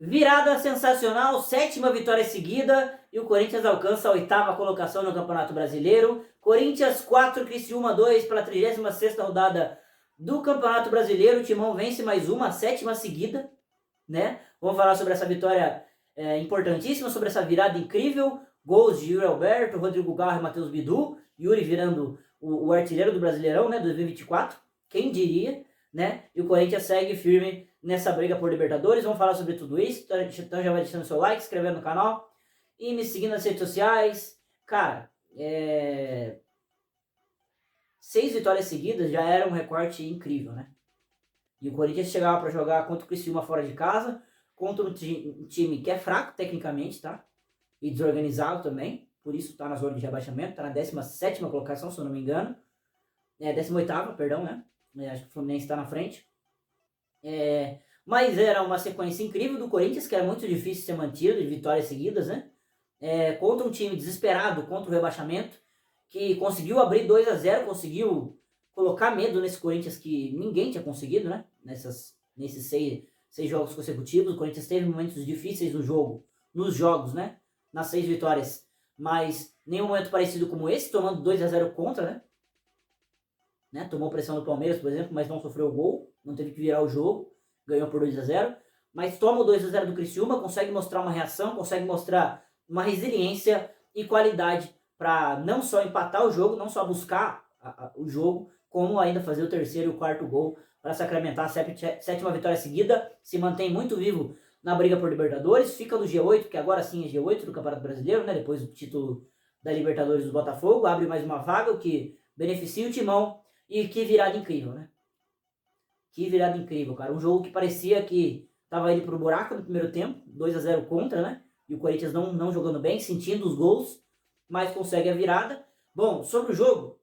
Virada sensacional, 7ª vitória seguida e o Corinthians alcança a 8ª colocação no Campeonato Brasileiro. Corinthians 4, Criciúma 2 pela 36ª rodada do Campeonato Brasileiro. O Timão vence mais uma, a 7ª seguida, né? Vamos falar sobre essa vitória importantíssima, sobre essa virada incrível. Gols de Yuri Alberto, Rodrigo Garro e Matheus Bidu. Yuri virando o artilheiro do Brasileirão, né, 2024. Quem diria, né? E o Corinthians segue firme nessa briga por Libertadores. Vamos falar sobre tudo isso. Então já vai deixando seu like, se inscrevendo no canal e me seguindo nas redes sociais. Cara, 6 vitórias seguidas já era um recorte incrível, né? E o Corinthians chegava para jogar contra o Criciúma fora de casa, contra um time que é fraco tecnicamente, tá? E desorganizado também. Por isso tá na zona de rebaixamento, tá na 17ª colocação, se eu não me engano. 18ª, perdão, né? Acho que o Fluminense está na frente. Mas era uma sequência incrível do Corinthians, que era muito difícil ser mantido, de vitórias seguidas, né? Contra um time desesperado, contra o rebaixamento, que conseguiu abrir 2-0, conseguiu colocar medo nesse Corinthians que ninguém tinha conseguido, né? Nesses seis jogos consecutivos. O Corinthians teve momentos difíceis no jogo, nos jogos, né? Nas 6 vitórias, mas nenhum momento parecido como esse, tomando 2-0 contra, né? Tomou pressão do Palmeiras, por exemplo, mas não sofreu gol, não teve que virar o jogo, ganhou por 2-0, mas toma o 2-0 do Criciúma, consegue mostrar uma reação, consegue mostrar uma resiliência e qualidade para não só empatar o jogo, não só buscar o jogo, como ainda fazer o terceiro e o quarto gol para sacramentar a 7ª vitória seguida, se mantém muito vivo na briga por Libertadores, fica no G8, que agora sim é G8 do Campeonato Brasileiro, né? Depois do título da Libertadores do Botafogo, abre mais uma vaga, o que beneficia o Timão. E que virada incrível, né? Que virada incrível, cara. Um jogo que parecia que tava indo pro buraco no primeiro tempo, 2-0 contra, né? E o Corinthians não jogando bem, sentindo os gols, mas consegue a virada. Bom, sobre o jogo,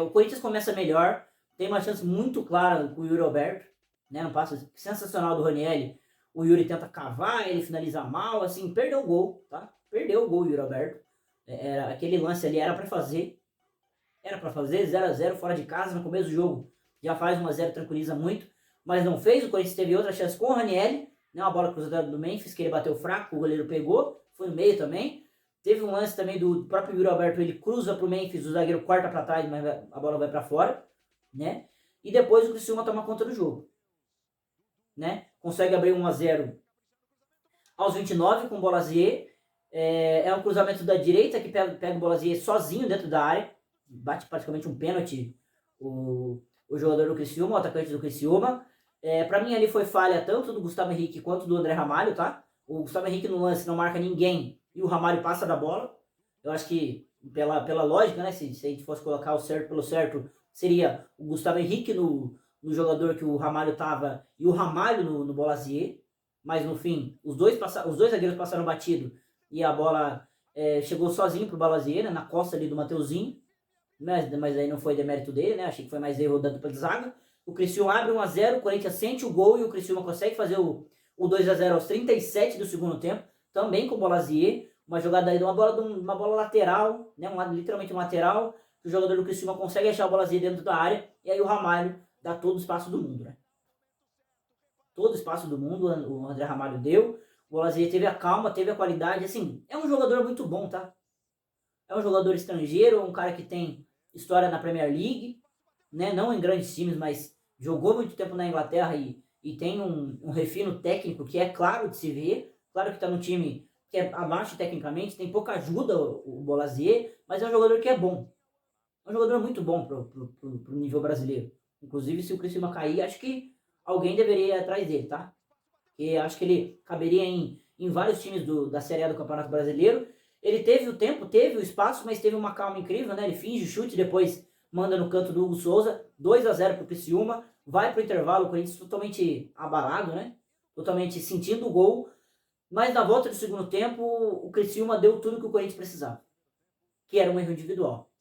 o Corinthians começa melhor, tem uma chance muito clara com o Yuri Alberto, né? Um passe sensacional do Ranieri. O Yuri tenta cavar, ele finaliza mal, assim, perdeu o gol, tá? Perdeu o gol o Yuri Alberto. Aquele lance ali era para fazer. Era para fazer 0-0 fora de casa no começo do jogo. Já faz 1-0, tranquiliza muito. Mas não fez. O Corinthians teve outra chance com o Ranieri. Né, uma bola cruzada do Memphis, que ele bateu fraco, o goleiro pegou. Foi no meio também. Teve um lance também do próprio Yuri Alberto. Ele cruza pro Memphis, o zagueiro corta para trás, mas a bola vai para fora. Né? E depois o Criciúma toma conta do jogo. Né? Consegue abrir 1-0 aos 29 com o Bolazier. É um cruzamento da direita que pega o Bolazier sozinho dentro da área. Bate praticamente um pênalti o jogador do Criciúma, o atacante do Criciúma. Pra mim ali foi falha tanto do Gustavo Henrique quanto do André Ramalho, tá? O Gustavo Henrique no lance não marca ninguém e o Ramalho passa da bola. Eu acho que pela lógica, né? Se a gente fosse colocar o certo pelo certo, seria o Gustavo Henrique no jogador que o Ramalho tava e o Ramalho no Bolazier. Mas no fim, os dois zagueiros passaram batido e a bola chegou sozinho pro Bolazier, né, na costa ali do Mateuzinho. Mas aí não foi demérito dele, né? Achei que foi mais erro da dupla de zaga. O Criciúma abre 1-0, o Corinthians sente o gol e o Criciúma consegue fazer o 2-0 aos 37 do segundo tempo, também com o Bolazier. Uma jogada aí de uma bola lateral, né? Literalmente um lateral, que o jogador do Criciúma consegue achar o Bolazier dentro da área, e aí o Ramalho dá todo o espaço do mundo, né? Todo o espaço do mundo o André Ramalho deu. O Bolazier teve a calma, teve a qualidade, assim, é um jogador muito bom, tá? É um jogador estrangeiro, é um cara que tem história na Premier League, né? Não em grandes times, mas jogou muito tempo na Inglaterra e tem um refino técnico que é claro de se ver. Claro que está num time que é abaixo tecnicamente, tem pouca ajuda o Bolazier, mas é um jogador que é bom. É um jogador muito bom pro nível brasileiro. Inclusive, se o Criciúma cair, acho que alguém deveria ir atrás dele, tá? Porque acho que ele caberia em vários times da Série A do Campeonato Brasileiro. Ele teve o tempo, teve o espaço, mas teve uma calma incrível, né? Ele finge chute, depois manda no canto do Hugo Souza, 2-0 pro Criciúma, vai pro intervalo, o Corinthians totalmente abalado, né? Totalmente sentindo o gol, mas na volta do segundo tempo, o Criciúma deu tudo que o Corinthians precisava, que era um erro individual,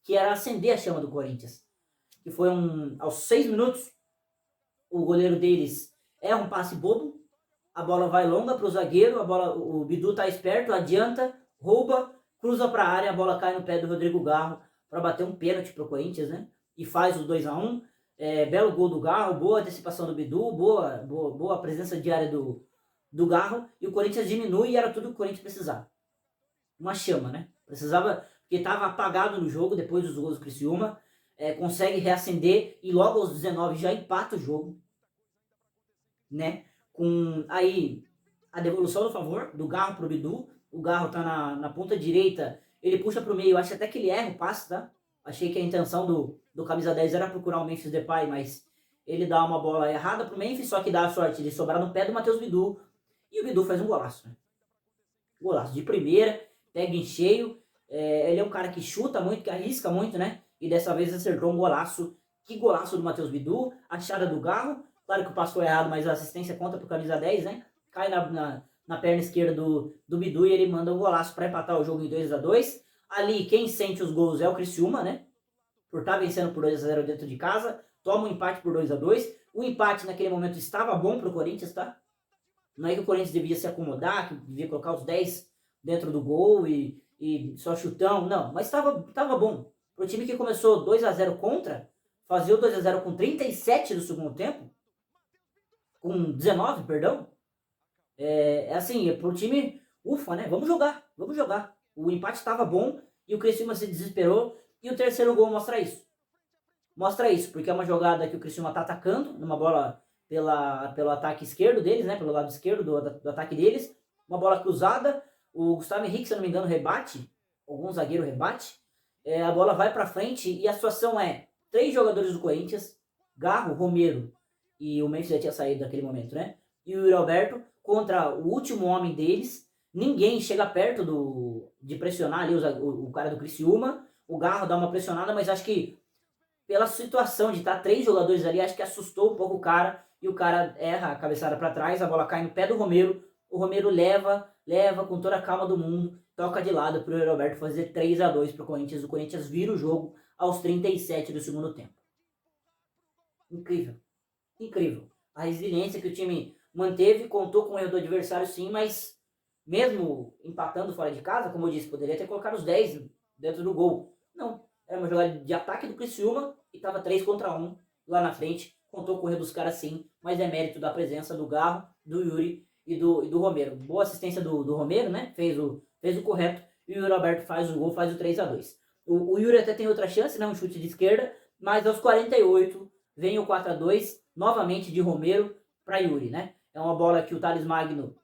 que era acender a chama do Corinthians, que foi aos 6 minutos, o goleiro deles erra um passe bobo, a bola vai longa para o zagueiro, o Bidu tá esperto, adianta, rouba, cruza para a área, a bola cai no pé do Rodrigo Garro para bater um pênalti pro Corinthians, né? E faz o 2-1. belo gol do Garro, boa antecipação do Bidu, boa presença diária do Garro, e o Corinthians diminui e era tudo que o Corinthians precisava. Uma chama, né? Precisava, porque estava apagado no jogo depois dos gols do Criciúma, consegue reacender e logo aos 19 já empata o jogo, né? Com aí a devolução do favor do Garro pro Bidu, o Garro tá na ponta direita, ele puxa pro meio, acho até que ele erra o passe, tá? Achei que a intenção do camisa 10 era procurar o Memphis Depay, mas ele dá uma bola errada pro Memphis, só que dá a sorte de sobrar no pé do Matheus Bidu, e o Bidu faz um golaço, né? Golaço de primeira, pega em cheio, ele é um cara que chuta muito, que arrisca muito, né? E dessa vez acertou um golaço. Que golaço do Matheus Bidu, achada do Garro, claro que o passo foi errado, mas a assistência conta pro camisa 10, né? Cai na perna esquerda do Bidu e ele manda um golaço para empatar o jogo em 2-2. Ali, quem sente os gols é o Criciúma, né? Por estar vencendo por 2-0 dentro de casa, toma um empate por 2-2. O empate naquele momento estava bom pro Corinthians, tá? Não é que o Corinthians devia se acomodar, que devia colocar os 10 dentro do gol e só chutão, não. Mas estava bom. Pro time que começou 2-0 contra, fazer o 2-0 com 37 do segundo tempo, com 19, perdão, assim, pro time, ufa, né? Vamos jogar. O empate estava bom e o Criciúma se desesperou e o terceiro gol mostra isso. Mostra isso, porque é uma jogada que o Criciúma tá atacando, numa bola pelo ataque esquerdo deles, né? Pelo lado esquerdo do ataque deles. Uma bola cruzada, o Gustavo Henrique, se eu não me engano, rebate, algum zagueiro rebate, a bola vai para frente e a situação é 3 jogadores do Corinthians, Garro, Romero e o Memphis já tinha saído naquele momento, né? E o Yuri Alberto contra o último homem deles. Ninguém chega perto de pressionar ali o cara do Criciúma. O Garro dá uma pressionada, mas acho que pela situação de estar 3 jogadores ali, acho que assustou um pouco o cara e o cara erra a cabeçada para trás, a bola cai no pé do Romero, o Romero leva com toda a calma do mundo, toca de lado pro Roberto fazer 3-2 pro Corinthians, o Corinthians vira o jogo aos 37 do segundo tempo. Incrível, incrível. A resiliência que o time manteve, contou com o erro do adversário sim, mas mesmo empatando fora de casa, como eu disse, poderia ter colocado os 10 dentro do gol. Não, era uma jogada de ataque do Criciúma e estava 3-1 lá na frente. Contou com o erro dos caras sim, mas é mérito da presença do Garro, do Yuri e do Romero. Boa assistência do Romero, né? Fez o correto. E o Yuri Alberto faz o gol, faz o 3-2. O Yuri até tem outra chance, né? Um chute de esquerda, mas aos 48 vem o 4-2, novamente de Romero para Yuri, né? É uma bola que o Thales Magno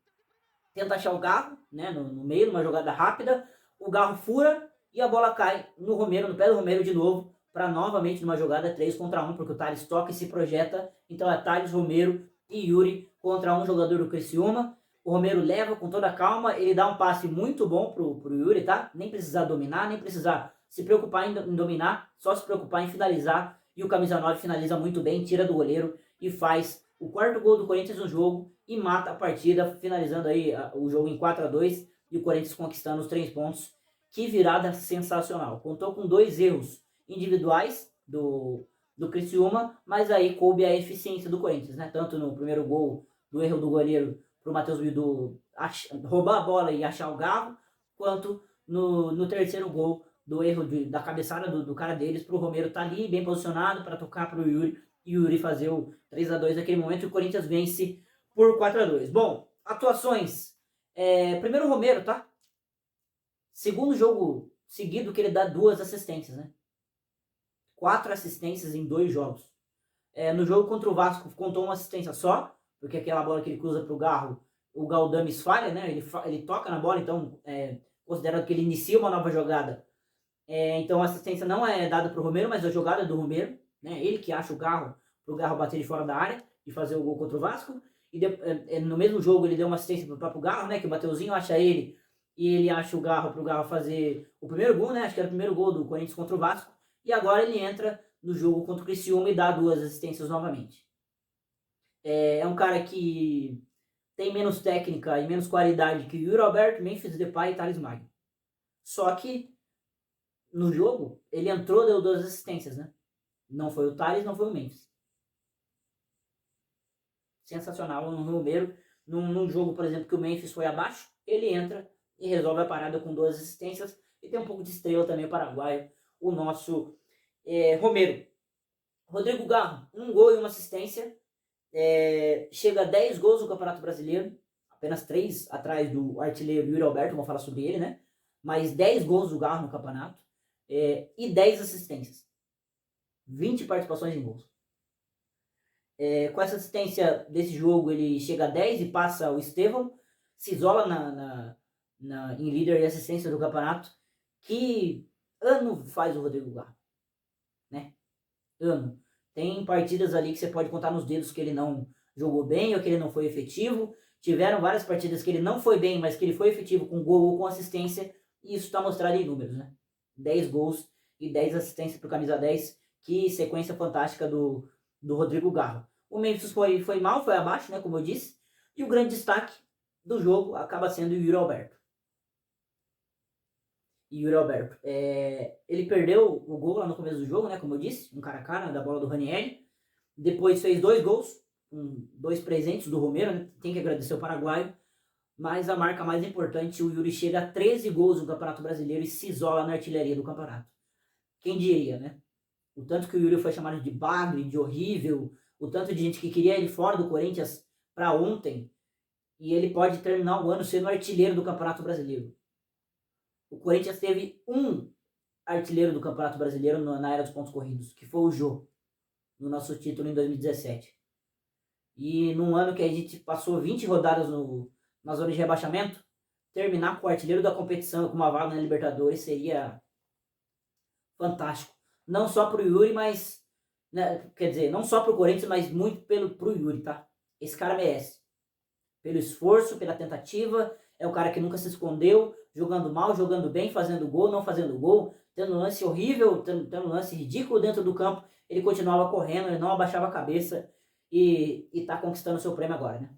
tenta achar o Garro, né? No meio, numa jogada rápida. O Garro fura e a bola cai no Romero, no pé do Romero de novo, para novamente numa jogada 3-1, porque o Thales toca e se projeta. Então é Thales, Romero e Yuri contra um jogador do Criciúma. O Romero leva com toda a calma, ele dá um passe muito bom pro Yuri, tá? Nem precisar dominar, nem precisar se preocupar em dominar, só se preocupar em finalizar. E o camisa 9 finaliza muito bem, tira do goleiro e faz o 4º gol do Corinthians no jogo e mata a partida, finalizando aí o jogo em 4-2 e o Corinthians conquistando os 3 pontos. Que virada sensacional. Contou com 2 erros individuais do Criciúma, mas aí coube a eficiência do Corinthians, né? Tanto no primeiro gol do erro do goleiro pro Matheus Bidu roubar a bola e achar o Garro, quanto no terceiro gol do erro da cabeçada do cara deles pro Romero tá ali bem posicionado para tocar pro Yuri e o Yuri fazer o 3-2 naquele momento e o Corinthians vence por 4-2. Bom, atuações. Primeiro o Romero, tá? Segundo jogo seguido que ele dá 2 assistências, né? 4 assistências em 2 jogos. No jogo contra o Vasco contou uma assistência só, porque aquela bola que ele cruza pro Garro, o Galdames falha, né? Ele toca na bola, então considerado que ele inicia uma nova jogada. Então a assistência não é dada pro Romero, mas a jogada é do Romero, né? Ele que acha o Garro pro Garro bater de fora da área e fazer o gol contra o Vasco. E no mesmo jogo ele deu uma assistência pro próprio Garro, né? Que o Mateuzinho acha ele e ele acha o Garro pro Garro fazer o primeiro gol, né? Acho que era o primeiro gol do Corinthians contra o Vasco. E agora ele entra no jogo contra o Criciúma e dá 2 assistências novamente. É um cara que tem menos técnica e menos qualidade que o Yuri Alberto, Memphis Depay e Thales Magno. Só que no jogo ele entrou, deu 2 assistências, né? Não foi o Thales, não foi o Memphis. Sensacional no Romero. Num jogo, por exemplo, que o Memphis foi abaixo, ele entra e resolve a parada com 2 assistências. E tem um pouco de estrela também o paraguaio, o nosso Romero. Rodrigo Garro, 1 gol e 1 assistência. Chega a 10 gols no Campeonato Brasileiro, apenas 3 atrás do artilheiro Yuri Alberto, vamos falar sobre ele, né? Mas 10 gols do Garro no campeonato e 10 assistências. 20 participações em gols. Com essa assistência desse jogo, ele chega a 10 e passa o Estevão, se isola em líder e assistência do campeonato. Que ano faz o Rodrigo Garro? Né? Ano. Tem partidas ali que você pode contar nos dedos que ele não jogou bem ou que ele não foi efetivo. Tiveram várias partidas que ele não foi bem, mas que ele foi efetivo com gol ou com assistência. E isso está mostrado em números, né? 10 gols e 10 assistências para o camisa 10. Que sequência fantástica do Rodrigo Garro. O Memphis foi mal, foi abaixo, né, como eu disse. E o grande destaque do jogo acaba sendo o Yuri Alberto. Ele perdeu o gol lá no começo do jogo, né, como eu disse, um cara a cara da bola do Ranieri. Depois fez 2 gols, 2 presentes do Romero, né? Tem que agradecer o paraguaio. Mas a marca mais importante, o Yuri chega a 13 gols no Campeonato Brasileiro e se isola na artilharia do campeonato. Quem diria, né? O tanto que o Yuri foi chamado de bagre, de horrível, o tanto de gente que queria ele fora do Corinthians para ontem, e ele pode terminar o ano sendo artilheiro do Campeonato Brasileiro. O Corinthians teve um artilheiro do Campeonato Brasileiro na era dos pontos corridos, que foi o Jô, no nosso título em 2017. E num ano que a gente passou 20 rodadas na zona de rebaixamento, terminar com o artilheiro da competição com uma vaga na Libertadores seria fantástico. Não só pro Yuri, mas... Né, quer dizer, não só pro Corinthians, mas muito pro Yuri, tá? Esse cara merece. Pelo esforço, pela tentativa. É o cara que nunca se escondeu, jogando mal, jogando bem, fazendo gol, não fazendo gol, tendo um lance horrível, tendo um lance ridículo dentro do campo. Ele continuava correndo, ele não abaixava a cabeça e tá conquistando o seu prêmio agora, né?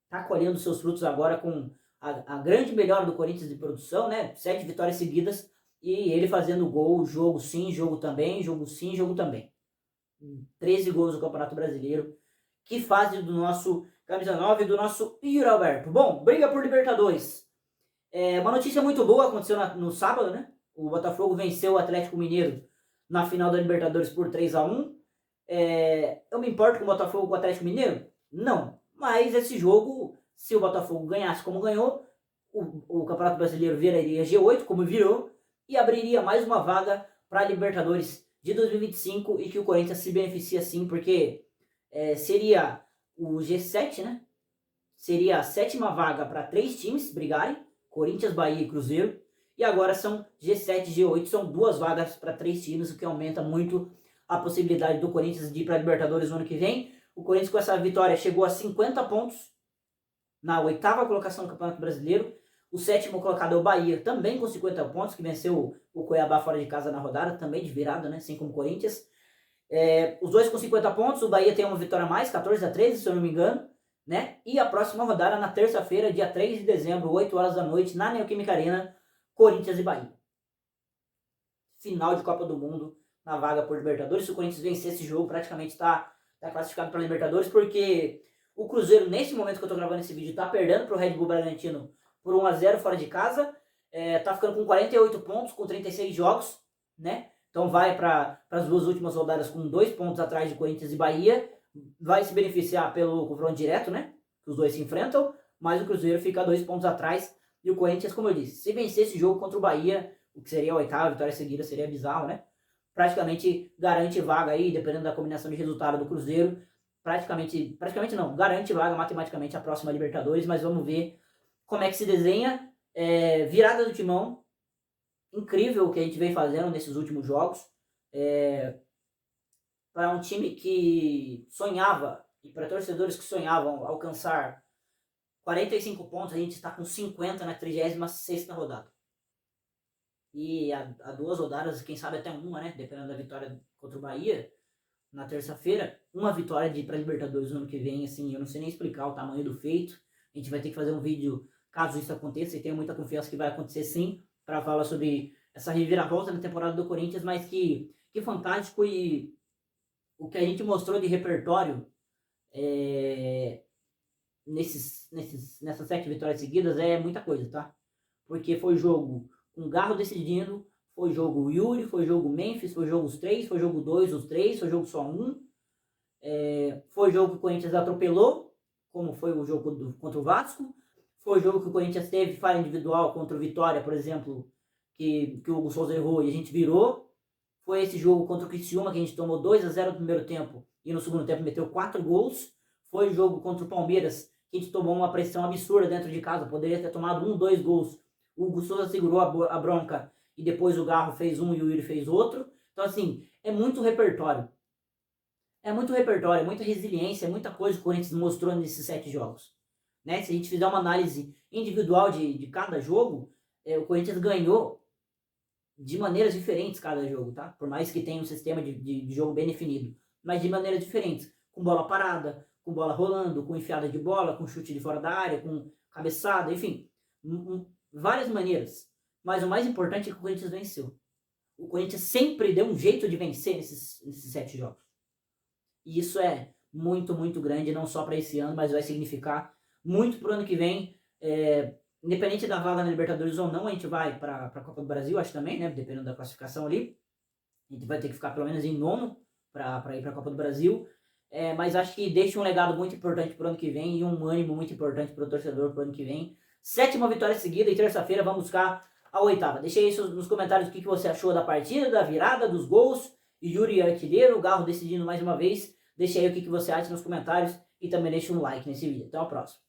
Tá colhendo seus frutos agora com a grande melhora do Corinthians de produção, né? 7 vitórias seguidas e ele fazendo gol, jogo sim, jogo também, jogo sim, jogo também. 13 gols no Campeonato Brasileiro. Que fase do nosso camisa 9, do nosso Yuri Alberto. Bom, briga por Libertadores. Uma notícia muito boa aconteceu no sábado, né? O Botafogo venceu o Atlético Mineiro na final da Libertadores por 3-1. Eu me importo com o Botafogo com o Atlético Mineiro? Não. Mas esse jogo, se o Botafogo ganhasse como ganhou, o Campeonato Brasileiro viraria G8, como virou, e abriria mais uma vaga para a Libertadores de 2025 e que o Corinthians se beneficia sim, porque seria o G7, né? Seria a 7ª vaga para 3 times brigarem, Corinthians, Bahia e Cruzeiro, e agora são G7 e G8, são 2 vagas para 3 times, o que aumenta muito a possibilidade do Corinthians de ir para a Libertadores no ano que vem. O Corinthians com essa vitória chegou a 50 pontos na 8ª colocação do Campeonato Brasileiro. O 7º colocado é o Bahia, também com 50 pontos, que venceu o Cuiabá fora de casa na rodada, também de virada, né? Assim como o Corinthians. Os dois com 50 pontos, o Bahia tem uma vitória a mais, 14-13, se eu não me engano, né? E a próxima rodada na terça-feira, dia 3 de dezembro, 8 horas da noite, na Neoquímica Arena, Corinthians e Bahia. Final de Copa do Mundo na vaga por Libertadores. Se o Corinthians vencer esse jogo, praticamente está classificado para Libertadores, porque o Cruzeiro, nesse momento que eu estou gravando esse vídeo, está perdendo para o Red Bull Bragantino por 1-0 fora de casa. Tá ficando com 48 pontos, com 36 jogos, né? Então vai para as 2 últimas rodadas com 2 pontos atrás de Corinthians e Bahia. Vai se beneficiar pelo confronto direto, né? Os dois se enfrentam, mas o Cruzeiro fica 2 pontos atrás. E o Corinthians, como eu disse, se vencer esse jogo contra o Bahia, o que seria a 8ª vitória seguida, seria bizarro, né? Praticamente garante vaga aí, dependendo da combinação de resultado do Cruzeiro. Praticamente não, garante vaga matematicamente a próxima Libertadores, mas vamos ver como é que se desenha. Virada do timão, incrível o que a gente vem fazendo nesses últimos jogos. Para um time que sonhava, e para torcedores que sonhavam alcançar 45 pontos, a gente está com 50 na 36ª rodada. E há 2 rodadas, quem sabe até uma, né? Dependendo da vitória contra o Bahia, na terça-feira, uma vitória para Libertadores no ano que vem, assim, eu não sei nem explicar o tamanho do feito. A gente vai ter que fazer um vídeo, caso isso aconteça, e tenho muita confiança que vai acontecer sim, para falar sobre essa reviravolta na temporada do Corinthians, mas que fantástico, e o que a gente mostrou de repertório nessas 7 vitórias seguidas é muita coisa, tá? Porque foi jogo com Garro decidindo, Foi jogo Yuri, foi jogo Memphis, foi jogo os 3, foi jogo 2, os 3, foi jogo só 1. Foi jogo que o Corinthians atropelou, como foi o jogo contra o Vasco. Foi jogo que o Corinthians teve falha individual contra o Vitória, por exemplo, que o Hugo Souza errou e a gente virou. Foi esse jogo contra o Criciúma que a gente tomou 2-0 no primeiro tempo e no segundo tempo meteu 4 gols. Foi o jogo contra o Palmeiras que a gente tomou uma pressão absurda dentro de casa, poderia ter tomado 1, 2 gols. O Hugo Souza segurou a bronca e depois o Garro fez um e o Yuri fez outro. Então, assim, é muito repertório. É muito repertório, é muita resiliência, é muita coisa que o Corinthians mostrou nesses 7 jogos. Né? Se a gente fizer uma análise individual de cada jogo, o Corinthians ganhou de maneiras diferentes cada jogo, tá? Por mais que tenha um sistema de jogo bem definido, mas de maneiras diferentes. Com bola parada, com bola rolando, com enfiada de bola, com chute de fora da área, com cabeçada, enfim. Várias maneiras. Mas o mais importante é que o Corinthians venceu. O Corinthians sempre deu um jeito de vencer nesses 7 jogos. E isso é muito, muito grande, não só para esse ano, mas vai significar muito para o ano que vem. Independente da vaga na Libertadores ou não, a gente vai para a Copa do Brasil, acho também, né? Dependendo da classificação ali. A gente vai ter que ficar pelo menos em nono para ir para a Copa do Brasil. Mas acho que deixa um legado muito importante para o ano que vem e um ânimo muito importante para o torcedor para o ano que vem. 7ª vitória seguida e terça-feira vamos buscar a 8ª. Deixa aí nos comentários o que você achou da partida, da virada, dos gols. Yuri artilheiro, o Garro decidindo mais uma vez. Deixa aí o que você acha nos comentários e também deixa um like nesse vídeo. Até a próxima.